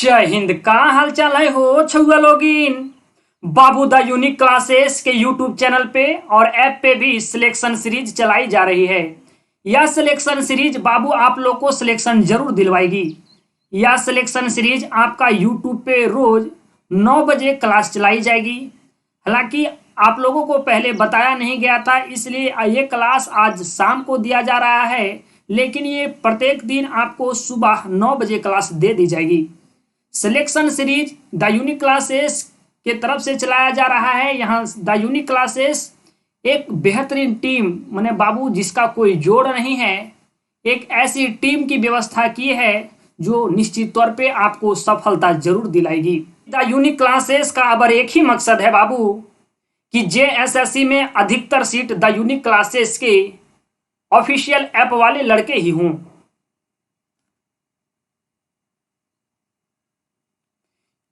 जय हिंद। का हाल चाल है हो छुआ login. Babu the unique classes के यूट्यूब चैनल पे और ऐप पे भी सिलेक्शन सीरीज चलाई जा रही है। यह सिलेक्शन सीरीज बाबू आप लोग को सिलेक्शन जरूर दिलवाएगी। यह सिलेक्शन सीरीज आपका यूट्यूब पे रोज 9 बजे क्लास चलाई जाएगी। हालांकि आप लोगों को पहले बताया नहीं गया था, इसलिए ये क्लास आज शाम को दिया जा रहा है, लेकिन ये प्रत्येक दिन आपको सुबह 9 बजे क्लास दे दी जाएगी। Selection series the unique classes के तरफ से चलाया जा रहा है। यहाँ द यूनिक क्लासेस एक बेहतरीन टीम माने बाबू जिसका कोई जोड़ नहीं है, एक ऐसी टीम की व्यवस्था की है जो निश्चित तौर पे आपको सफलता जरूर दिलाएगी। द यूनिक क्लासेस का अब एक ही मकसद है बाबू कि जेएसएससी में अधिकतर सीट द यूनिक क्लासेस के ऑफिशियल ऐप वाले लड़के ही हों।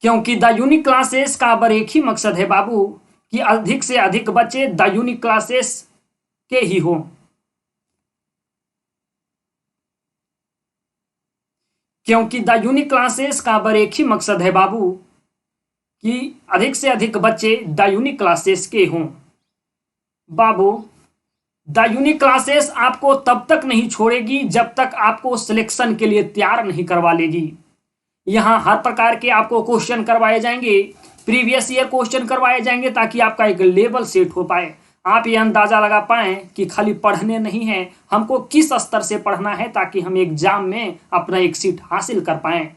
क्योंकि द यूनिक क्लासेस का अब एक ही मकसद है बाबू कि अधिक से अधिक बच्चे द यूनिक क्लासेस के ही हों। क्योंकि द यूनिक क्लासेस का अब एक ही मकसद है बाबू कि अधिक से अधिक बच्चे द यूनिक क्लासेस के हों। बाबू द यूनिक क्लासेस आपको तब तक नहीं छोड़ेगी जब तक आपको सिलेक्शन के लिए तैयार नहीं करवा लेगी। यहाँ हर प्रकार के आपको क्वेश्चन करवाए जाएंगे, प्रीवियस ईयर क्वेश्चन करवाए जाएंगे, ताकि आपका एक लेवल सेट हो पाए। आप ये अंदाजा लगा पाएं कि खाली पढ़ने नहीं है, हमको किस स्तर से पढ़ना है ताकि हम एग्जाम में अपना एक सीट हासिल कर पाएं।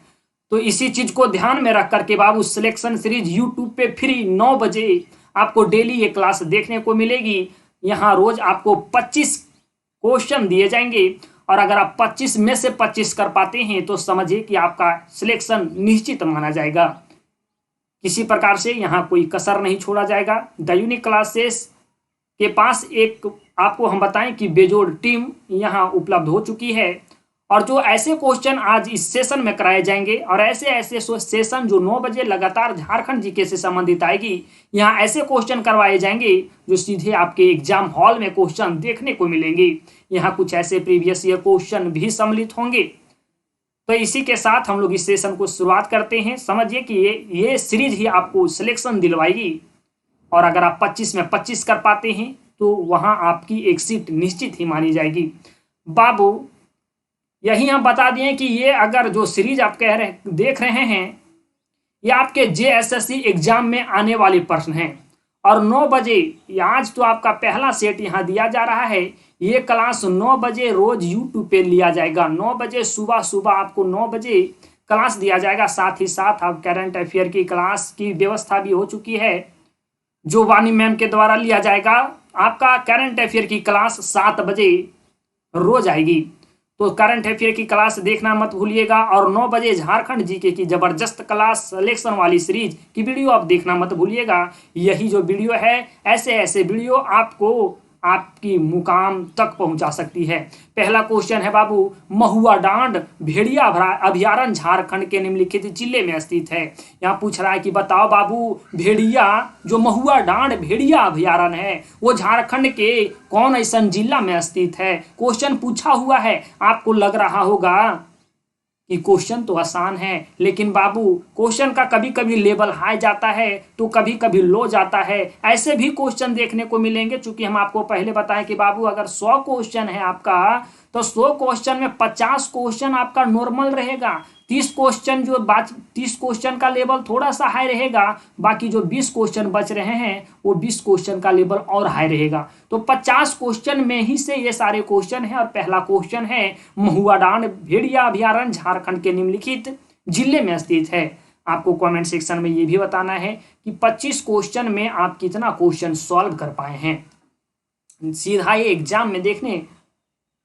तो इसी चीज को ध्यान में रख करके बाबू सिलेक्शन सीरीज यूट्यूब पे फ्री 9 बजे आपको डेली ये क्लास देखने को मिलेगी। यहाँ रोज आपको 25 क्वेश्चन दिए जाएंगे और अगर आप 25 में से 25 कर पाते हैं तो समझिए कि आपका सिलेक्शन निश्चित माना जाएगा। किसी प्रकार से यहाँ कोई कसर नहीं छोड़ा जाएगा। द यूनिक क्लासेस के पास एक आपको हम बताएं कि बेजोड़ टीम यहाँ उपलब्ध हो चुकी है और जो ऐसे क्वेश्चन आज इस सेशन में कराए जाएंगे और ऐसे ऐसे सेशन जो 9 बजे लगातार झारखंड जीके से संबंधित आएगी, यहाँ ऐसे क्वेश्चन करवाए जाएंगे जो सीधे आपके एग्जाम हॉल में क्वेश्चन देखने को मिलेंगे। यहाँ कुछ ऐसे प्रीवियस ईयर क्वेश्चन भी सम्मिलित होंगे। तो इसी के साथ हम लोग इस सेशन को शुरुआत करते हैं। समझिए कि ये सीरीज ही आपको सिलेक्शन दिलवाएगी और अगर आप 25 में 25 कर पाते हैं तो वहाँ आपकी एक सीट निश्चित ही मानी जाएगी। बाबू यही हम बता दिए कि ये अगर जो सीरीज आप देख रहे हैं ये आपके जेएसएससी एग्जाम में आने वाले प्रश्न हैं और 9 बजे आज तो आपका पहला सेट यहाँ दिया जा रहा है। ये क्लास 9 बजे रोज यूट्यूब पे लिया जाएगा। 9 बजे सुबह आपको 9 बजे क्लास दिया जाएगा। साथ ही साथ अब करंट अफेयर की क्लास की व्यवस्था भी हो चुकी है जो वानी मैम के द्वारा लिया जाएगा। आपका करंट अफेयर की क्लास 7 बजे रोज आएगी, तो करंट अफेयर की क्लास देखना मत भूलिएगा। और 9 बजे झारखंड जीके की जबरदस्त क्लास सिलेक्शन वाली सीरीज की वीडियो आप देखना मत भूलिएगा। यही जो वीडियो है ऐसे ऐसे वीडियो आपको आपकी मुकाम तक पहुंचा सकती है। पहला क्वेश्चन है बाबू, महुआ डांड भेड़िया अभयारण्य झारखंड के निम्नलिखित जिले में स्थित है। यहाँ पूछ रहा है कि बताओ बाबू भेड़िया जो महुआ डांड भेड़िया अभयारण्य है वो झारखंड के कौन ऐसा जिला में स्थित है। क्वेश्चन पूछा हुआ है। आपको लग रहा होगा कि क्वेश्चन तो आसान है, लेकिन बाबू क्वेश्चन का कभी कभी लेवल हाई जाता है तो कभी कभी लो जाता है। ऐसे भी क्वेश्चन देखने को मिलेंगे। चूंकि हम आपको पहले बताएं कि बाबू अगर 100 क्वेश्चन है आपका तो 100 क्वेश्चन में 50 क्वेश्चन आपका नॉर्मल रहेगा। 30 क्वेश्चन का लेवल थोड़ा सा हाई रहेगा। बाकी जो 20 क्वेश्चन बच रहे हैं वो 20 क्वेश्चन का लेवल और हाई रहेगा। तो 50 क्वेश्चन में ही से ये सारे क्वेश्चन है। और पहला क्वेश्चन है, महुआ डांड भेड़िया अभयारण्य झारखंड के निम्नलिखित जिले में स्थित है। आपको कमेंट सेक्शन में ये भी बताना है कि 25 क्वेश्चन में आप कितना क्वेश्चन सॉल्व कर पाए हैं। सीधा ये एग्जाम में देखने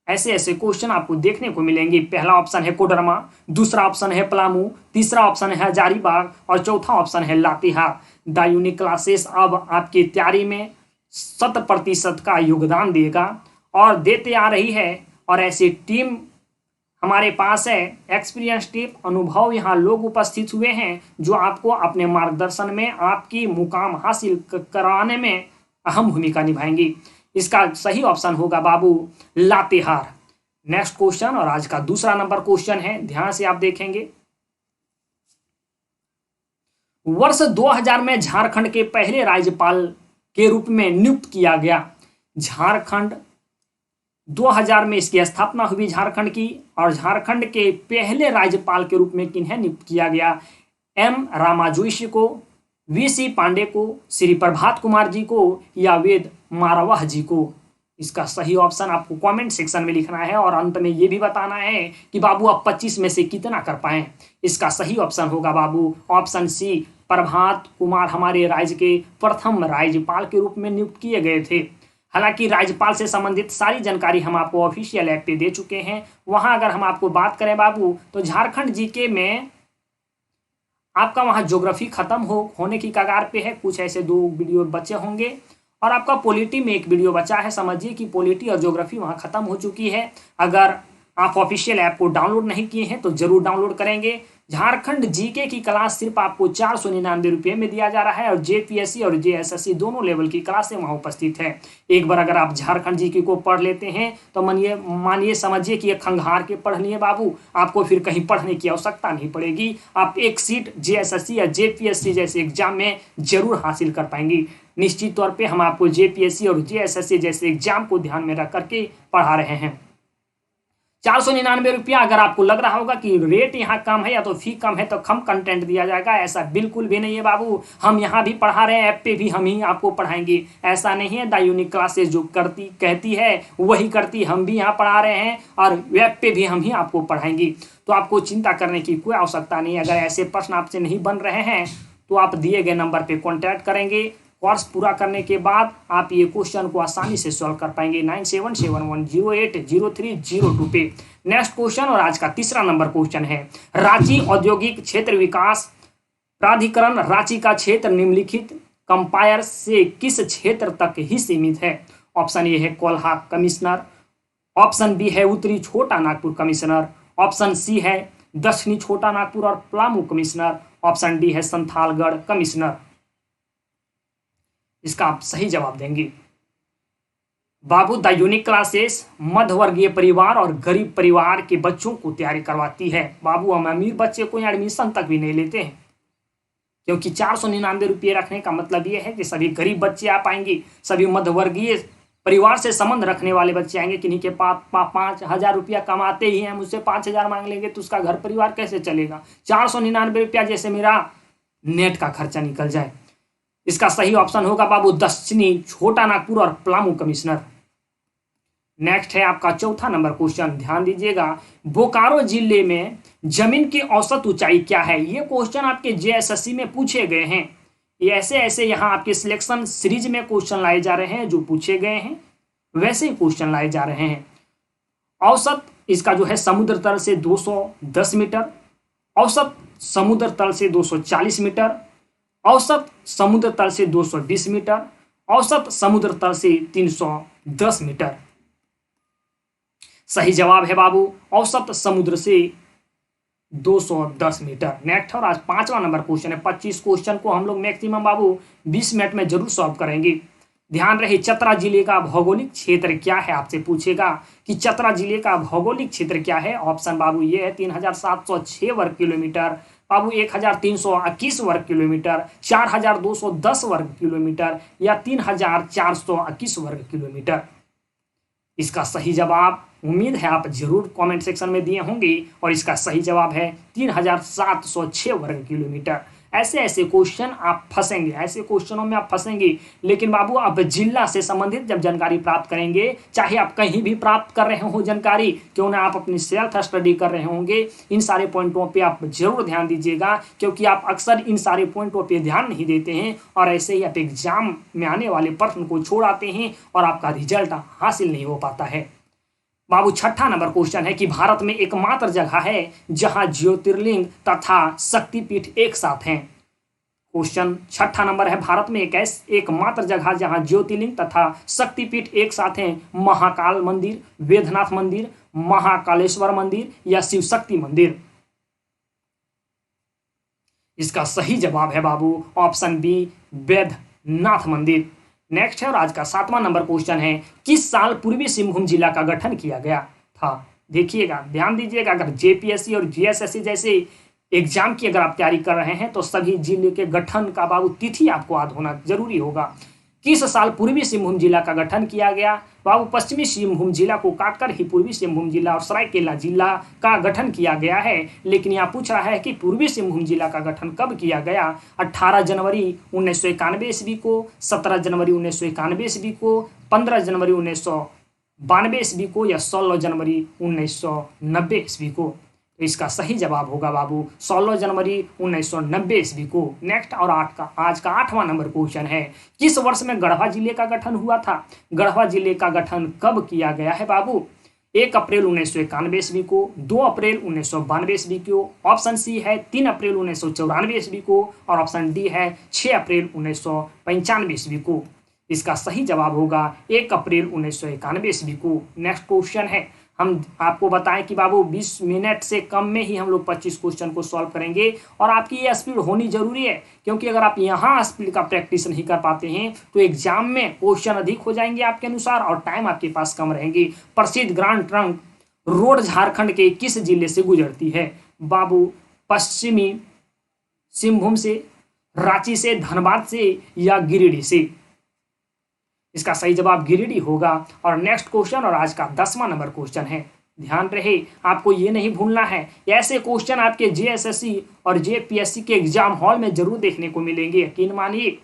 ऐसे ऐसे क्वेश्चन आपको देखने को मिलेंगे। पहला ऑप्शन है कोडरमा, दूसरा ऑप्शन है पलामू, तीसरा ऑप्शन है हजारीबाग और चौथा ऑप्शन है लातेहार। द यूनिक क्लासेस अब आपकी तैयारी में 100% का योगदान देगा और देते आ रही है। और ऐसी टीम हमारे पास है, एक्सपीरियंस टीम, अनुभव यहाँ लोग उपस्थित हुए हैं जो आपको अपने मार्गदर्शन में आपकी मुकाम हासिल कराने में अहम भूमिका निभाएंगी। इसका सही ऑप्शन होगा बाबू लातेहार। नेक्स्ट क्वेश्चन और आज का दूसरा नंबर क्वेश्चन है, ध्यान से आप देखेंगे। वर्ष 2000 में झारखंड के पहले राज्यपाल के रूप में नियुक्त किया गया। झारखंड 2000 में इसकी स्थापना हुई झारखंड की, और झारखंड के पहले राज्यपाल के रूप में किन्हें नियुक्त किया गया? एम रामाजोईसी को, वीसी पांडे को, श्री प्रभात कुमार जी को, या वेद मारवाह जी को? इसका सही ऑप्शन आपको कमेंट सेक्शन में लिखना है और अंत में ये भी बताना है कि बाबू आप 25 में से कितना कर पाए। इसका सही ऑप्शन होगा बाबू ऑप्शन सी, प्रभात कुमार हमारे राज्य के प्रथम राज्यपाल के रूप में नियुक्त किए गए थे। हालांकि राज्यपाल से संबंधित सारी जानकारी हम आपको ऑफिशियल ऐप पे दे चुके हैं। वहां अगर हम आपको बात करें बाबू तो झारखंड जीके में आपका वहां ज्योग्राफी खत्म होने की कगार पे है, कुछ ऐसे 2 वीडियो बचे होंगे, और आपका पॉलिटी में 1 वीडियो बचा है। समझिए कि पॉलिटी और ज्योग्राफी वहां खत्म हो चुकी है। अगर आप ऑफिशियल ऐप को डाउनलोड नहीं किए हैं तो जरूर डाउनलोड करेंगे। झारखंड जीके की क्लास सिर्फ आपको 499 रुपये में दिया जा रहा है, और जेपीएससी और जेएसएससी दोनों लेवल की क्लासें वहां उपस्थित है। एक बार अगर आप झारखंड जीके को पढ़ लेते हैं तो मानिए समझिए कि एक खंगार के पढ़ लिए बाबू, आपको फिर कहीं पढ़ने की आवश्यकता नहीं पड़ेगी। आप एक सीट जेएसएससी या जेपीएससी जैसे एग्जाम में जरूर हासिल कर पाएंगी। निश्चित तौर पे हम आपको जेपीएससी और जेएसएससी जैसे एग्जाम को ध्यान में रख करके पढ़ा रहे हैं। 499 रुपया। अगर आपको लग रहा होगा कि रेट यहाँ कम है या तो फी कम है तो कम कंटेंट दिया जाएगा, ऐसा बिल्कुल भी नहीं है बाबू। हम यहाँ भी पढ़ा रहे हैं, ऐप पे भी हम ही आपको पढ़ाएंगे, ऐसा नहीं है। द यूनिक क्लासेस जो कहती है वही करती, हम भी यहाँ पढ़ा रहे हैं और वेब पे भी हम ही आपको पढ़ाएंगे। तो आपको चिंता करने की कोई आवश्यकता नहीं। अगर ऐसे प्रश्न आपसे नहीं बन रहे हैं तो आप दिए गए नंबर पे कॉन्टैक्ट करेंगे। कोर्स पूरा करने के बाद आप ये क्वेश्चन को आसानी से सॉल्व कर पाएंगे 9771080302 पे। नेक्स्ट क्वेश्चन और आज का तीसरा नंबर क्वेश्चन है, रांची औद्योगिक क्षेत्र विकास प्राधिकरण रांची का क्षेत्र निम्नलिखित कंपायर से किस क्षेत्र तक ही सीमित है? ऑप्शन ए है कोल्हा कमिश्नर, ऑप्शन बी है उत्तरी छोटा नागपुर कमिश्नर, ऑप्शन सी है दक्षिणी छोटा नागपुर और पलामू कमिश्नर, ऑप्शन डी है संथालगढ़ कमिश्नर। इसका आप सही जवाब देंगे बाबू। द यूनिक क्लासेस मध्यवर्गीय परिवार और गरीब परिवार के बच्चों को तैयारी करवाती है बाबू। हम अमीर बच्चे को एडमिशन तक भी नहीं लेते हैं, क्योंकि 499 रुपये रखने का मतलब यह है कि सभी गरीब बच्चे आ पाएंगे, सभी मध्यवर्गीय परिवार से संबंध रखने वाले बच्चे आएंगे। किन्हीं के पास 5,000 रुपया कमाते ही हैं, मुझसे 5,000 मांग लेंगे तो उसका घर परिवार कैसे चलेगा? 499 रुपया जैसे मेरा नेट का खर्चा निकल जाए। इसका सही ऑप्शन होगा बाबू दक्षिणी छोटा नागपुर और पलामू कमिश्नर। नेक्स्ट है आपका चौथा नंबर क्वेश्चन, ध्यान दीजिएगा। बोकारो जिले में जमीन की औसत ऊंचाई क्या है? ये क्वेश्चन आपके जेएसएससी में पूछे गए हैं। ये ऐसे यहाँ आपके सिलेक्शन सीरीज में क्वेश्चन लाए जा रहे हैं, जो पूछे गए हैं वैसे ही क्वेश्चन लाए जा रहे हैं। औसत इसका जो है समुद्र तल से 210 मीटर, औसत समुद्र तल से 240 मीटर, औसत समुद्र तल से 220 मीटर, औसत समुद्र तल से 310 मीटर। सही जवाब है बाबू औसत समुद्र से 210 मीटर। नेक्स्ट और आज 5वां नंबर क्वेश्चन है। 25 क्वेश्चन को हम लोग मैक्सिमम बाबू 20 मिनट में जरूर सॉल्व करेंगे। ध्यान रहे, चतरा जिले का भौगोलिक क्षेत्र क्या है? आपसे पूछेगा कि चतरा जिले का भौगोलिक क्षेत्र क्या है। ऑप्शन बाबू ये है 3706 वर्ग किलोमीटर, बाबू 1321 वर्ग किलोमीटर, 4210 वर्ग किलोमीटर या 3421 वर्ग किलोमीटर। इसका सही जवाब उम्मीद है आप जरूर कमेंट सेक्शन में दिए होंगे, और इसका सही जवाब है 3706 वर्ग किलोमीटर। ऐसे क्वेश्चन आप फंसेंगे, ऐसे क्वेश्चनों में आप फंसेंगे। लेकिन बाबू आप जिला से संबंधित जब जानकारी प्राप्त करेंगे, चाहे आप कहीं भी प्राप्त कर रहे हो जानकारी, क्यों ना आप अपनी सेल्फ स्टडी कर रहे होंगे, इन सारे पॉइंटों पे आप जरूर ध्यान दीजिएगा, क्योंकि आप अक्सर इन सारे पॉइंटों पे ध्यान नहीं देते हैं और ऐसे ही आप एग्जाम में आने वाले प्रश्न को छोड़ आते हैं और आपका रिजल्ट हासिल नहीं हो पाता है। बाबू 6ठा नंबर क्वेश्चन है कि भारत में एकमात्र जगह है जहां ज्योतिर्लिंग तथा शक्तिपीठ एक साथ हैं। क्वेश्चन 6ठा नंबर है, भारत में एकमात्र जगह जहां ज्योतिर्लिंग तथा शक्तिपीठ एक साथ हैं, महाकाल मंदिर, वेदनाथ मंदिर, महाकालेश्वर मंदिर या शिव शक्ति मंदिर। इसका सही जवाब है बाबू ऑप्शन बी, वेदनाथ मंदिर। नेक्स्ट है और आज का 7वां नंबर क्वेश्चन है, किस साल पूर्वी सिंहभूम जिला का गठन किया गया था? देखिएगा, ध्यान दीजिएगा, अगर जेपीएससी और जीएसएससी जैसे एग्जाम की अगर आप तैयारी कर रहे हैं तो सभी जिले के गठन का बाबू तिथि आपको याद होना जरूरी होगा। किस साल पूर्वी सिंहभूम जिला का गठन किया गया? बाबू पश्चिमी सिंहभूम जिला को काटकर ही पूर्वी सिंहभूम जिला और सरायकेला जिला का गठन किया गया है। लेकिन यहाँ पूछ रहा है कि पूर्वी सिंहभूम जिला का गठन कब किया गया? 18 जनवरी 1991 ईस्वी को, 17 जनवरी 1991 ईस्वी को, 15 जनवरी 1992 ईस्वी को या 16 जनवरी 1990 ईस्वी को? तो इसका सही जवाब होगा बाबू 16 जनवरी 1990 ईस्वी को। नेक्स्ट और आज का 8वां नंबर क्वेश्चन है, किस वर्ष में गढ़वा जिले का गठन हुआ था? गढ़वा जिले का गठन कब किया गया है बाबू? 1 अप्रैल 1991 ईस्वी को, 2 अप्रैल 1992 ईस्वी को, ऑप्शन सी है 3 अप्रैल 1994 ईस्वी को और ऑप्शन डी है 6 अप्रैल 1995 ईस्वी को। इसका सही जवाब होगा 1 अप्रैल 1991 ईस्वी को। नेक्स्ट क्वेश्चन है, हम आपको बताएं कि बाबू 20 मिनट से कम में ही हम लोग 25 क्वेश्चन को सॉल्व करेंगे और आपकी ये स्पीड होनी जरूरी है, क्योंकि अगर आप यहाँ स्पीड का प्रैक्टिस नहीं कर पाते हैं तो एग्जाम में क्वेश्चन अधिक हो जाएंगे आपके अनुसार और टाइम आपके पास कम रहेंगे। प्रसिद्ध ग्रांड ट्रंक रोड झारखंड के किस जिले से गुजरती है? बाबू पश्चिमी सिंहभूम से, रांची से, धनबाद से या गिरिडीह से? इसका सही जवाब गिरिडीह होगा। और नेक्स्ट क्वेश्चन और आज का 10वां नंबर क्वेश्चन है, ध्यान रहे आपको ये नहीं भूलना है, ऐसे क्वेश्चन आपके जेएसएससी और जेपीएससी के एग्जाम हॉल में जरूर देखने को मिलेंगे। यकीन मानिए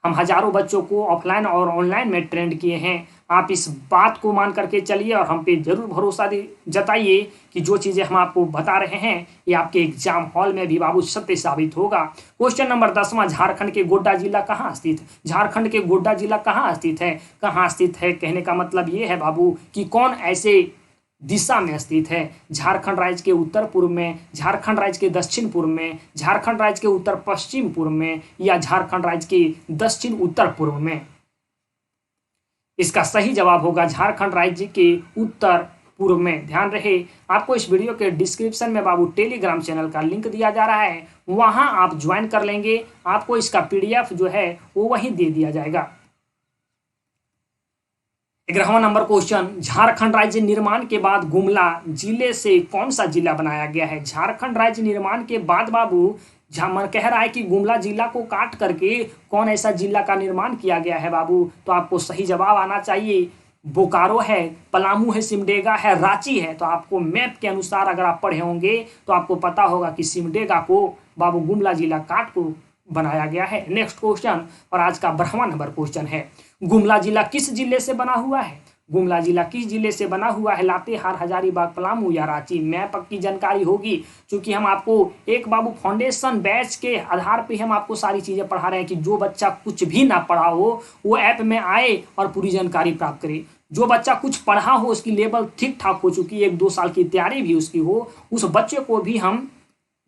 हम हजारों बच्चों को ऑफलाइन और ऑनलाइन में ट्रेंड किए हैं। आप इस बात को मान करके चलिए और हम पे जरूर भरोसा जताइए कि जो चीज़ें हम आपको बता रहे हैं ये आपके एग्जाम हॉल में भी बाबू सत्य साबित होगा। क्वेश्चन नंबर 10वां, झारखंड के गोड्डा जिला कहाँ स्थित है? झारखंड के गोड्डा जिला कहाँ स्थित है? कहाँ स्थित है कहने का मतलब ये है बाबू कि कौन ऐसे दिशा में स्थित है? झारखंड राज्य के उत्तर पूर्व में, झारखंड राज्य के दक्षिण पूर्व में, झारखंड राज्य के उत्तर पश्चिम पूर्व में या झारखंड राज्य के दक्षिण उत्तर पूर्व में? इसका सही जवाब होगा झारखंड राज्य के उत्तर पूर्व में। ध्यान रहे आपको इस वीडियो के डिस्क्रिप्शन में बाबू टेलीग्राम चैनल का लिंक दिया जा रहा है, वहां आप ज्वाइन कर लेंगे, आपको इसका पीडीएफ जो है वो वहीं दे दिया जाएगा। 11वां नंबर क्वेश्चन, झारखंड राज्य निर्माण के बाद गुमला जिले से कौन सा जिला बनाया गया है? झारखंड राज्य निर्माण के बाद बाबू मन कह रहा है कि गुमला जिला को काट करके कौन ऐसा जिला का निर्माण किया गया है बाबू? तो आपको सही जवाब आना चाहिए, बोकारो है, पलामू है, सिमडेगा है, रांची है। तो आपको मैप के अनुसार अगर आप पढ़े होंगे तो आपको पता होगा कि सिमडेगा को बाबू गुमला जिला काट को बनाया गया है। नेक्स्ट क्वेश्चन और आज का 12वां नंबर क्वेश्चन है, गुमला जिला किस जिले से बना हुआ है? गुमला जिला किस जिले से बना हुआ है? लातेहार, हजारीबाग, पलामू या रांची? मैप की जानकारी होगी, क्योंकि हम आपको एक बाबू फाउंडेशन बैच के आधार पे हम आपको सारी चीजें पढ़ा रहे हैं कि जो बच्चा कुछ भी ना पढ़ा हो वो ऐप में आए और पूरी जानकारी प्राप्त करे। जो बच्चा कुछ पढ़ा हो, उसकी लेवल ठीक ठाक हो चुकी है, 1-2 साल की तैयारी भी उसकी हो, उस बच्चे को भी हम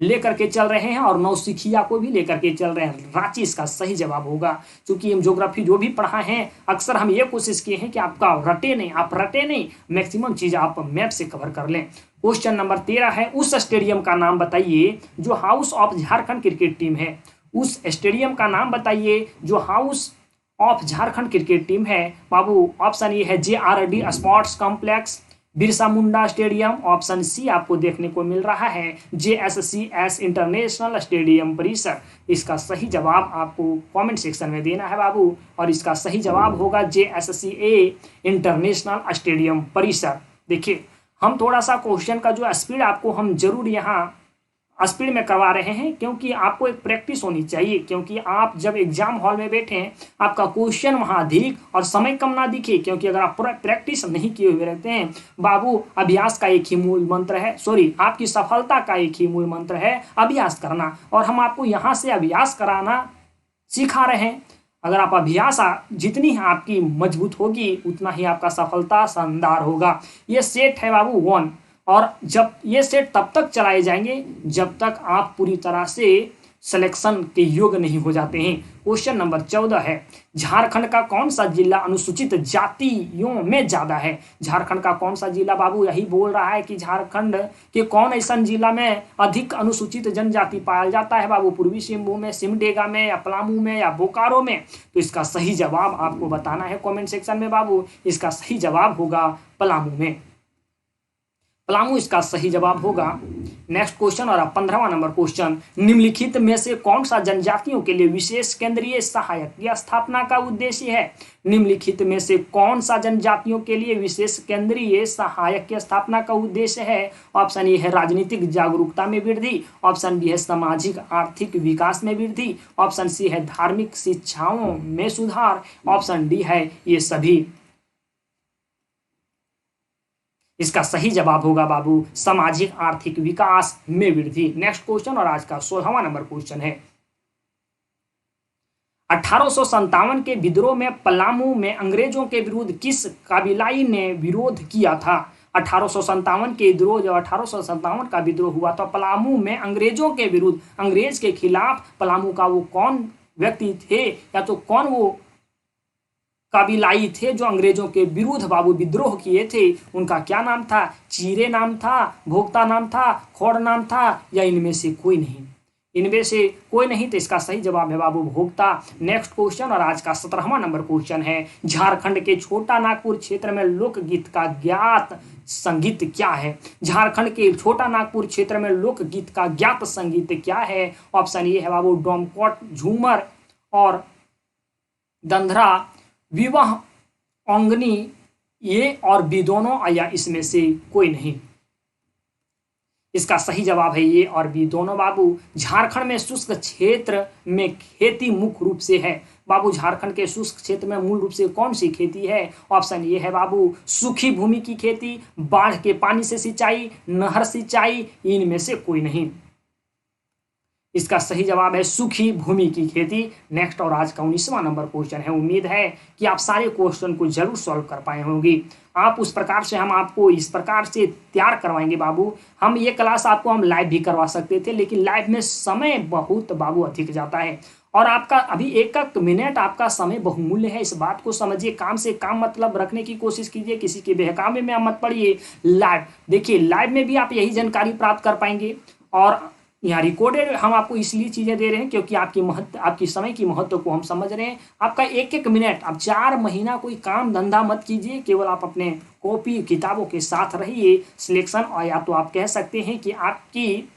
लेकर के चल रहे हैं और नौसिखिया को भी लेकर के चल रहे हैं। रांची इसका सही जवाब होगा, क्योंकि हम ज्योग्राफी जो भी पढ़ा है अक्सर हम ये कोशिश किए हैं कि आपका रटे नहीं, मैक्सिमम चीज आप मैप से कवर कर लें। क्वेश्चन नंबर 13 है, उस स्टेडियम का नाम बताइए जो house of Jharkhand cricket team है। उस स्टेडियम का नाम बताइए जो house of Jharkhand cricket team है। बाबू ऑप्शन ए है JRD sports complex, Birsa Munda stadium. Option C आपको देखने को मिल रहा है JSCS इंटरनेशनल स्टेडियम परिसर। इसका सही जवाब आपको कमेंट सेक्शन में देना है बाबू, और इसका सही जवाब होगा JSCA इंटरनेशनल स्टेडियम परिसर। देखिए हम थोड़ा सा क्वेश्चन का जो स्पीड आपको हम जरूर यहाँ स्पीड में करवा रहे हैं, क्योंकि आपको एक प्रैक्टिस होनी चाहिए, क्योंकि आप जब एग्जाम हॉल में बैठे आपका क्वेश्चन वहां अधिक और समय कम ना दिखे, क्योंकि अगर आप पूरा प्रैक्टिस नहीं किए हुए रहते हैं बाबू, अभ्यास का एक ही मूल मंत्र है, आपकी सफलता का एक ही मूल मंत्र है अभ्यास करना, और हम आपको यहाँ से अभ्यास कराना सिखा रहे हैं। अगर आप अभ्यास जितनी आपकी मजबूत होगी उतना ही आपका सफलता शानदार होगा। ये सेट है बाबू 1, और जब ये सेट तब तक चलाए जाएंगे जब तक आप पूरी तरह से सिलेक्शन के योग्य नहीं हो जाते हैं। क्वेश्चन नंबर 14 है, झारखंड का कौन सा जिला अनुसूचित जातियों में ज्यादा है? झारखंड का कौन सा जिला बाबू यही बोल रहा है कि झारखंड के कौन ऐसा जिला में अधिक अनुसूचित जनजाति पाया जाता है बाबू? पूर्वी सिंहभूम में, सिमडेगा में या पलामू में या बोकारो में? तो इसका सही जवाब आपको बताना है कॉमेंट सेक्शन में बाबू। इसका सही जवाब होगा पलामू में। पलामू इसका सही जवाब होगा। नेक्स्ट क्वेश्चन और 15वां नंबर क्वेश्चन, निम्नलिखित में से कौन सा जनजातियों के लिए विशेष केंद्रीय सहायक की स्थापना का उद्देश्य है? निम्नलिखित में से कौन सा जनजातियों के लिए विशेष केंद्रीय सहायक की स्थापना का उद्देश्य है? ऑप्शन ए है राजनीतिक जागरूकता में वृद्धि, ऑप्शन बी है सामाजिक आर्थिक विकास में वृद्धि, ऑप्शन सी है धार्मिक शिक्षाओं में सुधार, ऑप्शन डी है ये सभी। इसका सही जवाब होगा बाबू सामाजिक आर्थिक विकास में वृद्धि। नेक्स्ट क्वेश्चन और आज का 16वां नंबर क्वेश्चन है, 1857 के विद्रोह में पलामू में अंग्रेजों के विरुद्ध किस कबीलाई ने विरोध किया था? 1857 के विद्रोह, जब 1857 का विद्रोह हुआ तो पलामू में अंग्रेजों के विरुद्ध, अंग्रेज के खिलाफ पलामू का वो कौन व्यक्ति थे या तो कौन वो कबीलाई थे जो अंग्रेजों के विरुद्ध बाबू विद्रोह किए थे? उनका क्या नाम था? चीरे नाम था, भोक्ता नाम था, खोड़ नाम था, या इनमें से कोई नहीं? इनमें से कोई नहीं, तो इसका सही जवाब है बाबू भोक्ता। नेक्स्ट क्वेश्चन और आज का 17वां नंबर क्वेश्चन है, झारखंड के छोटा नागपुर क्षेत्र में लोकगीत का ज्ञात संगीत क्या है? झारखंड के छोटा नागपुर क्षेत्र में लोकगीत का ज्ञात संगीत क्या है? ऑप्शन ए है बाबू डोमकोट, झूमर और दंधरा, विवाह, औंगनी, ये और बी दोनों, या इसमें से कोई नहीं? इसका सही जवाब है ये और बी दोनों बाबू। झारखंड में शुष्क क्षेत्र में खेती मुख्य रूप से है बाबू। झारखंड के शुष्क क्षेत्र में मूल रूप से कौन सी खेती है? ऑप्शन ये है बाबू सूखी भूमि की खेती, बाढ़ के पानी से सिंचाई, नहर सिंचाई, इनमें से कोई नहीं। इसका सही जवाब है सूखी भूमि की खेती। नेक्स्ट और आज का 19वां नंबर क्वेश्चन है, उम्मीद है कि आप सारे क्वेश्चन को जरूर सॉल्व कर पाए होंगे। आप उस प्रकार से हम आपको इस प्रकार से तैयार करवाएंगे बाबू। हम ये क्लास आपको हम लाइव भी करवा सकते थे, लेकिन लाइव में समय बहुत बाबू अधिक जाता है और आपका अभी एक एक मिनट आपका समय बहुमूल्य है। इस बात को समझिए, काम से काम मतलब रखने की कोशिश कीजिए, किसी के बहकावे में आप मत पड़िए। लाइव देखिए, लाइव में भी आप यही जानकारी प्राप्त कर पाएंगे और यहाँ रिकॉर्डेड हम आपको इसलिए चीजें दे रहे हैं क्योंकि आपकी समय की महत्व को हम समझ रहे हैं। आपका एक एक मिनट, आप 4 महीना कोई काम धंधा मत कीजिए, केवल आप अपने कॉपी किताबों के साथ रहिए। सिलेक्शन, और या तो आप कह सकते हैं कि आपकी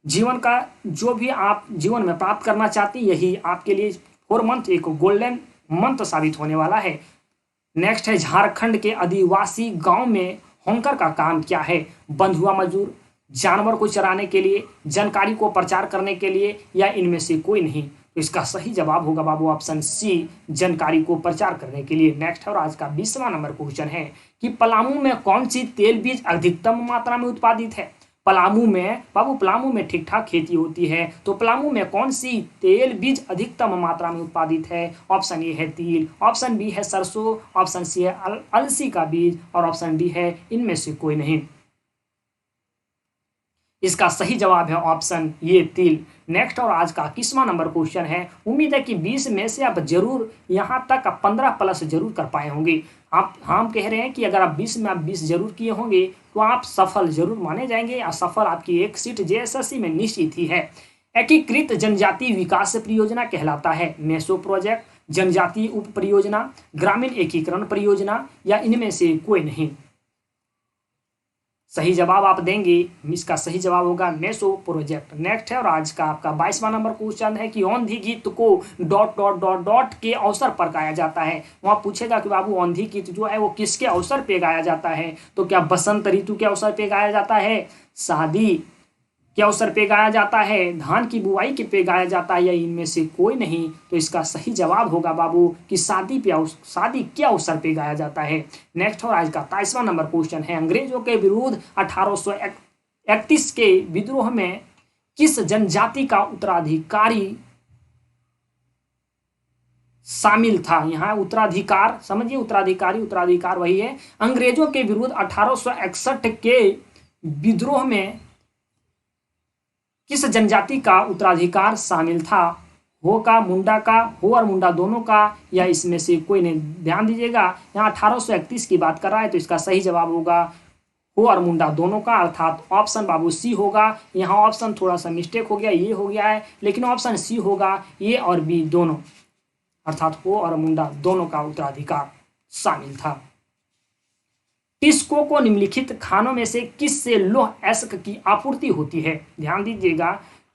जीवन का जो भी आप जीवन में प्राप्त करना चाहते हैं, यही आपके लिए 4 मंथ एक गोल्डन मंथ साबित होने वाला है। नेक्स्ट है, झारखंड के आदिवासी गांव में होंकर का काम क्या है? बंधुआ मजदूर, जानवर को चराने के लिए, जानकारी को प्रचार करने के लिए, या इनमें से कोई नहीं? तो इसका सही जवाब होगा बाबू ऑप्शन सी, जानकारी को प्रचार करने के लिए। नेक्स्ट और आज का 20वां नंबर क्वेश्चन है कि पलामू में कौन सी तेल बीज अधिकतम मात्रा में उत्पादित है? पलामू में बाबू, पलामू में ठीक ठाक खेती होती है, तो पलामू में कौन सी तेल बीज अधिकतम मात्रा में उत्पादित है? ऑप्शन ए है तिल, ऑप्शन बी है सरसों, ऑप्शन सी है अलसी का बीज, और ऑप्शन डी है इनमें से कोई नहीं। इसका सही जवाब है ऑप्शन ये तिल। नेक्स्ट और आज का 21वां नंबर क्वेश्चन है, उम्मीद है कि 20 में से आप जरूर यहाँ तक 15 प्लस जरूर कर पाए होंगे। हम कह रहे हैं कि अगर आप 20 में आप 20 जरूर किए होंगे तो आप सफल जरूर माने जाएंगे, या सफल आपकी एक सीट जेएसएससी में निश्चित ही है। एकीकृत जनजाति विकास परियोजना कहलाता है मेसो प्रोजेक्ट, जनजातीय उप परियोजना, ग्रामीण एकीकरण परियोजना, या इनमें से कोई नहीं? सही जवाब आप देंगे, इसका सही जवाब होगा मेसो प्रोजेक्ट। नेक्स्ट है और आज का आपका 22वां नंबर क्वेश्चन है कि औंधी गीत को ... के अवसर पर गाया जाता है। वहां पूछेगा कि बाबू औंधी गीत जो है वो किसके अवसर पे गाया जाता है? तो क्या बसंत ऋतु के अवसर पे गाया जाता है, शादी के अवसर पे गाया जाता है, धान की बुआई के पे गाया जाता है, या इनमें से कोई नहीं? तो इसका सही जवाब होगा बाबू कि शादी के अवसर पे गाया जाता है। नेक्स्ट और आज का 23वां नंबर क्वेश्चन है, अंग्रेजों के विरुद्ध 1831 के विद्रोह में किस जनजाति का उत्तराधिकारी शामिल था? यहाँ उत्तराधिकार समझिए, उत्तराधिकार वही है। अंग्रेजों के विरुद्ध 1861 के विद्रोह में किस जनजाति का उत्तराधिकार शामिल था? हो का, मुंडा का, हो और मुंडा दोनों का, या इसमें से कोई नहीं? ध्यान दीजिएगा, यहाँ 1831 की बात कर रहा है, तो इसका सही जवाब होगा हो और मुंडा दोनों का, अर्थात ऑप्शन बाबू सी होगा। यहाँ ऑप्शन थोड़ा सा मिस्टेक हो गया, ये हो गया है, लेकिन ऑप्शन सी होगा, ए और बी दोनों, अर्थात हो और मुंडा दोनों का उत्तराधिकार शामिल था। टिस्को को निम्नलिखित खानों में से किस से लौह अयस्क की आपूर्ति होती है? ध्यान दीजिएगा,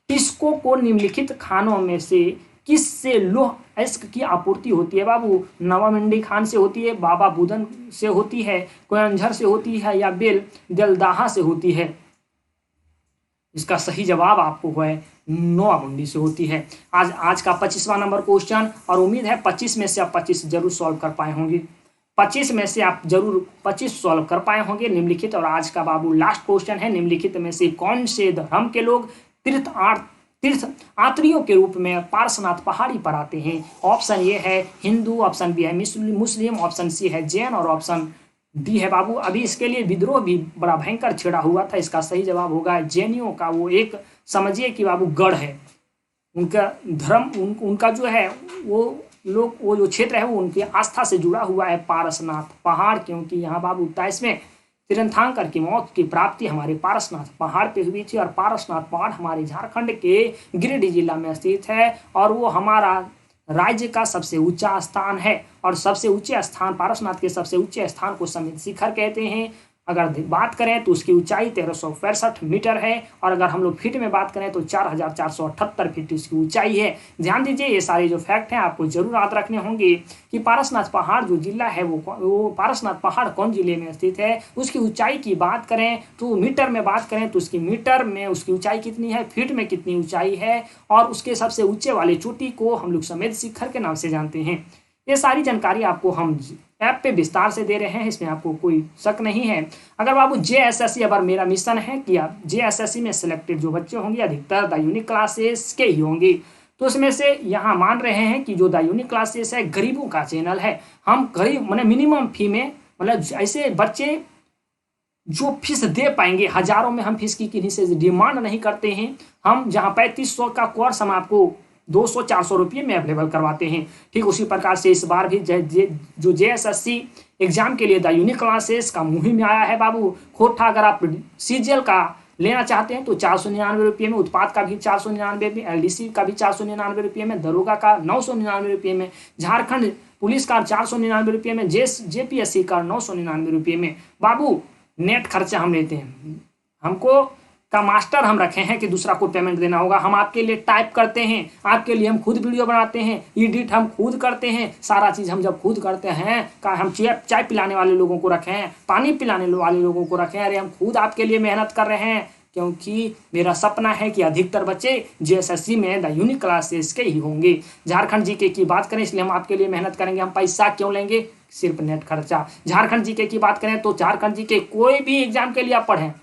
टिस्को को निम्नलिखित खानों में से किस से लौह अयस्क की आपूर्ति होती है? बाबू, नवामिंडी खान से होती है, बाबा बुदन से होती है, कोयंझर से होती है, या बेल दलदाहा से होती है? इसका सही जवाब आपको है नोआमुंडी से होती है। आज का 25वां नंबर क्वेश्चन, और उम्मीद है 25 में से आप 25 जरूर सॉल्व कर पाए होंगे। 25 में से आप जरूर 25 सॉल्व कर पाए होंगे निम्नलिखित। और आज का बाबू लास्ट क्वेश्चन है, निम्नलिखित में से कौन से धर्म के लोग तीर्थयात्रियों के रूप में पार्श्वनाथ पहाड़ी पर आते हैं? ऑप्शन ए है हिंदू, ऑप्शन बी है मुस्लिम, ऑप्शन सी है जैन, और ऑप्शन डी है बाबू, अभी इसके लिए विद्रोह भी बड़ा भयंकर छेड़ा हुआ था। इसका सही जवाब होगा जैनियों का वो एक समझिए कि बाबू गढ़ है, उनका धर्म उनका जो है वो लोग वो जो क्षेत्र है वो उनकी आस्था से जुड़ा हुआ है पारसनाथ पहाड़, क्योंकि यहाँ बाबू 27वें तीर्थंकर की मौत की प्राप्ति हमारे पारसनाथ पहाड़ पे हुई थी। और पारसनाथ पहाड़ हमारे झारखंड के गिरिडीह जिला में स्थित है, और वो हमारा राज्य का सबसे ऊंचा स्थान है। और सबसे ऊंचे स्थान, पारसनाथ के सबसे ऊंचे स्थान को समित शिखर कहते हैं। अगर बात करें तो उसकी ऊंचाई 1365 मीटर है, और अगर हम लोग फीट में बात करें तो 4478 फीट उसकी ऊंचाई है। ध्यान दीजिए, ये सारे जो फैक्ट हैं आपको जरूर याद रखने होंगे कि पारसनाथ पहाड़ जो जिला है वो पारसनाथ पहाड़ कौन जिले में स्थित है। उसकी ऊंचाई की बात करें तो मीटर में बात करें तो उसकी मीटर में उसकी ऊंचाई कितनी है, फीट में कितनी ऊंचाई है, और उसके सबसे ऊंचे वाले चोटी को हम लोग समेत शिखर के नाम से जानते हैं। ये सारी जानकारी आपको हम ऐप पे विस्तार से दे रहे हैं, इसमें आपको कोई शक नहीं है। अगर बाबू JSSC, अगर मेरा मिशन है कि आप JSSC में सिलेक्टेड जो बच्चे होंगे अधिकतर द यूनिक क्लासेस के ही होंगे, तो उसमें से यहाँ मान रहे हैं कि जो द यूनिक क्लासेस है गरीबों का चैनल है। हम गरीब मैंने मिनिमम फी में, मतलब ऐसे बच्चे जो फीस दे पाएंगे, हजारों में हम फीस की किसी से डिमांड नहीं करते हैं। हम जहाँ 3500 का कोर्स हम आपको 200-400 रुपये में अवेलेबल करवाते हैं। ठीक उसी प्रकार से इस बार भी जो JSSC एग्जाम के लिए द यूनिक क्लासेस का मुहिम में आया है बाबू। खोटा अगर आप CGL का लेना चाहते हैं तो 499 रुपये में, उत्पाद का भी 499 में, LDC का भी 499 रुपये में, दरोगा का 999 रुपये में, झारखंड पुलिस का 499 रुपये में, JPSC का 999 रुपये में। बाबू नेट खर्चा हम लेते हैं, हमको का मास्टर हम रखे हैं कि दूसरा को पेमेंट देना होगा। हम आपके लिए टाइप करते हैं, आपके लिए हम खुद वीडियो बनाते हैं, एडिट हम खुद करते हैं, सारा चीज़ हम जब खुद करते हैं का हम चाय पिलाने वाले लोगों को रखे हैं, पानी पिलाने वाले लोगों को रखे हैं। अरे हम खुद आपके लिए मेहनत कर रहे हैं, क्योंकि मेरा सपना है कि अधिकतर बच्चे JSSC में द यूनिक क्लासेस के ही होंगे। झारखंड GK की बात करें इसलिए हम आपके लिए मेहनत करेंगे। हम पैसा क्यों लेंगे, सिर्फ नेट खर्चा। झारखंड GK की बात करें तो झारखंड GK कोई भी एग्जाम के लिए आप पढ़ें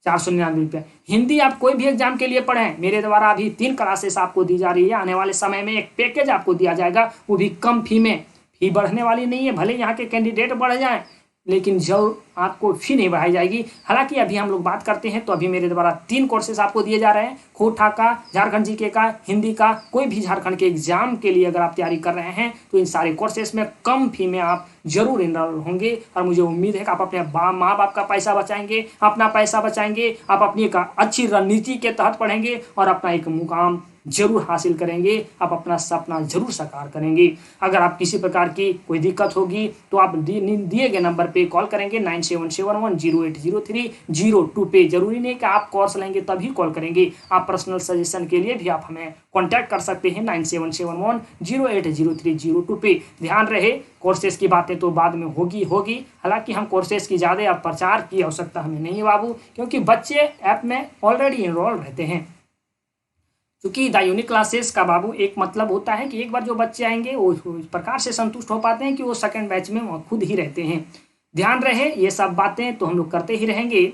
499 रुपये। हिंदी आप कोई भी एग्जाम के लिए पढ़ें, मेरे द्वारा अभी 3 क्लासेस आपको दी जा रही है। आने वाले समय में एक पैकेज आपको दिया जाएगा, वो भी कम फी में। फी बढ़ने वाली नहीं है, भले यहाँ के कैंडिडेट बढ़ जाएं, लेकिन जो आपको फी नहीं बढ़ाई जाएगी। हालांकि अभी हम लोग बात करते हैं तो अभी मेरे द्वारा 3 कोर्सेज आपको दिए जा रहे हैं, खोटा का, झारखंड GK का, हिंदी का। कोई भी झारखंड के एग्जाम के लिए अगर आप तैयारी कर रहे हैं तो इन सारे कोर्सेज में कम फी में आप जरूर इनरोल होंगे। और मुझे उम्मीद है कि आप अपने माँ बाप का पैसा बचाएंगे, अपना पैसा बचाएंगे, आप अपनी एक अच्छी रणनीति के तहत पढ़ेंगे और अपना एक मुकाम जरूर हासिल करेंगे, आप अपना सपना जरूर साकार करेंगे। अगर आप किसी प्रकार की कोई दिक्कत होगी तो आप दिए गए नंबर पे कॉल करेंगे 9771080302 पे। जरूरी नहीं कि आप कोर्स लेंगे तभी कॉल करेंगे, आप पर्सनल सजेशन के लिए भी आप हमें कॉन्टैक्ट कर सकते हैं 9771080302 पे। ध्यान रहे, कोर्सेज की बातें तो बाद में होगी। हालांकि हम कोर्सेज की ज़्यादा प्रचार की आवश्यकता हमें नहीं है बाबू, क्योंकि बच्चे ऐप में ऑलरेडी इनरोल रहते हैं। क्योंकि द यूनिक क्लासेस का बाबू एक मतलब होता है कि एक बार जो बच्चे आएंगे वो इस प्रकार से संतुष्ट हो पाते हैं कि वो सेकंड बैच में वो खुद ही रहते हैं। ध्यान रहे, ये सब बातें तो हम लोग करते ही रहेंगे।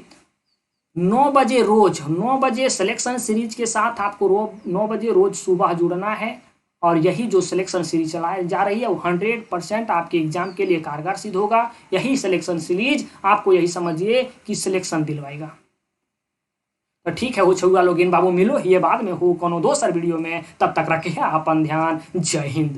9 बजे रोज 9 बजे सिलेक्शन सीरीज के साथ आपको 9 बजे रोज सुबह जुड़ना है। और यही जो सिलेक्शन सीरीज चलाई जा रही है वो 100% आपके एग्जाम के लिए कारगर सिद्ध होगा। यही सिलेक्शन सीरीज आपको, यही समझिए कि सिलेक्शन दिलवाएगा। तो ठीक है, वो छुआ लोग इन बाबू मिलो ये बाद में हो कोनो दोसर वीडियो में। तब तक रखे अपन ध्यान। जय हिंद।